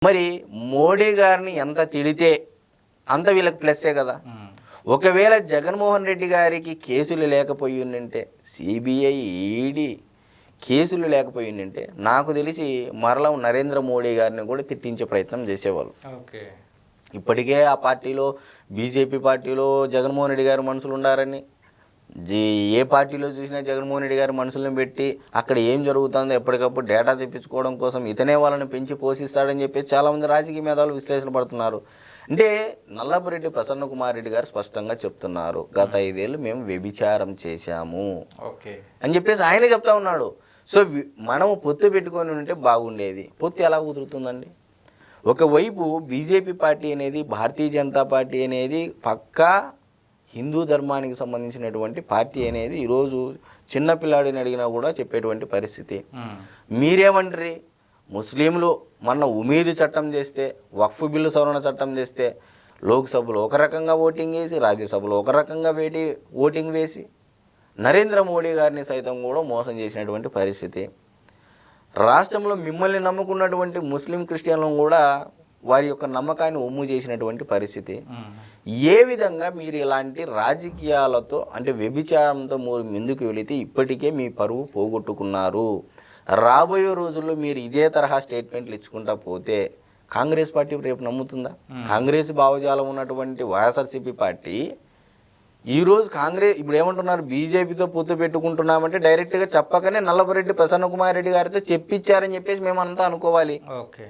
మరి మోడీ గారిని ఎంత తిడితే అంత వీళ్ళకి ప్లస్సే కదా. ఒకవేళ జగన్మోహన్ రెడ్డి గారికి కేసులు లేకపోయి ఉండింటే, సిబిఐ ఈడీ కేసులు లేకపోయి ఉండింటే నాకు తెలిసి మరలా నరేంద్ర మోడీ గారిని కూడా తిట్టించే ప్రయత్నం చేసేవాళ్ళు. ఓకే, ఇప్పటికే ఆ పార్టీలో బీజేపీ పార్టీలో జగన్మోహన్ రెడ్డి గారి మనుషులు ఉండారని, ఏ పార్టీలో చూసినా జగన్మోహన్ రెడ్డి గారి మనుషులను పెట్టి అక్కడ ఏం జరుగుతుందో ఎప్పటికప్పుడు డేటా తెప్పించుకోవడం కోసం ఇతనే వాళ్ళని పెంచి పోషిస్తాడని చెప్పేసి చాలామంది రాజకీయ మేధావులు విశ్లేషణ పడుతున్నారు. అంటే నల్లపురెడ్డి ప్రసన్న కుమార్ రెడ్డి గారు స్పష్టంగా చెప్తున్నారు, గత 5 ఏళ్ళు మేము వ్యభిచారం చేశాము అని చెప్పేసి ఆయనే చెప్తా ఉన్నాడు. సో మనము పొత్తు పెట్టుకొని ఉంటే బాగుండేది. పొత్తు ఎలా కుదురుతుందండి? ఒకవైపు బీజేపీ పార్టీ అనేది, భారతీయ జనతా పార్టీ అనేది పక్కా హిందూ ధర్మానికి సంబంధించినటువంటి పార్టీ అనేది ఈరోజు చిన్నపిల్లాడిని అడిగినా కూడా చెప్పేటువంటి పరిస్థితి. మీరేమంటారు? ముస్లింలు మొన్న ఉమీదు చట్టం చేస్తే, వక్ఫ్ బిల్లు సవరణ చట్టం చేస్తే లోక్సభలో ఒక రకంగా ఓటింగ్ వేసి, రాజ్యసభలో ఒక రకంగా ఓటింగ్ వేసి నరేంద్ర మోడీ గారిని సైతం కూడా మోసం చేసినటువంటి పరిస్థితి. రాష్ట్రంలో మిమ్మల్ని నమ్ముకున్నటువంటి ముస్లిం క్రిస్టియన్లను కూడా వారి యొక్క నమ్మకాన్ని ఒమ్ము చేసినటువంటి పరిస్థితి. ఏ విధంగా మీరు ఇలాంటి రాజకీయాలతో అంటే వ్యభిచారంతో ముందుకు వెళితే ఇప్పటికే మీ పరువు పోగొట్టుకున్నారు. రాబోయే రోజుల్లో మీరు ఇదే తరహా స్టేట్మెంట్లు ఇచ్చుకుంటా పోతే కాంగ్రెస్ పార్టీ రేపు నమ్ముతుందా? కాంగ్రెస్ భావజాలం ఉన్నటువంటి వైఎస్ఆర్సీపీ పార్టీ ఈరోజు ఇప్పుడు ఏమంటున్నారు, బీజేపీతో పొత్తు పెట్టుకుంటున్నామంటే డైరెక్ట్గా చెప్పకనే నల్లపురెడ్డి ప్రసన్న కుమార్ రెడ్డి గారితో చెప్పించారని చెప్పేసి మేమంతా అనుకోవాలి. ఓకే.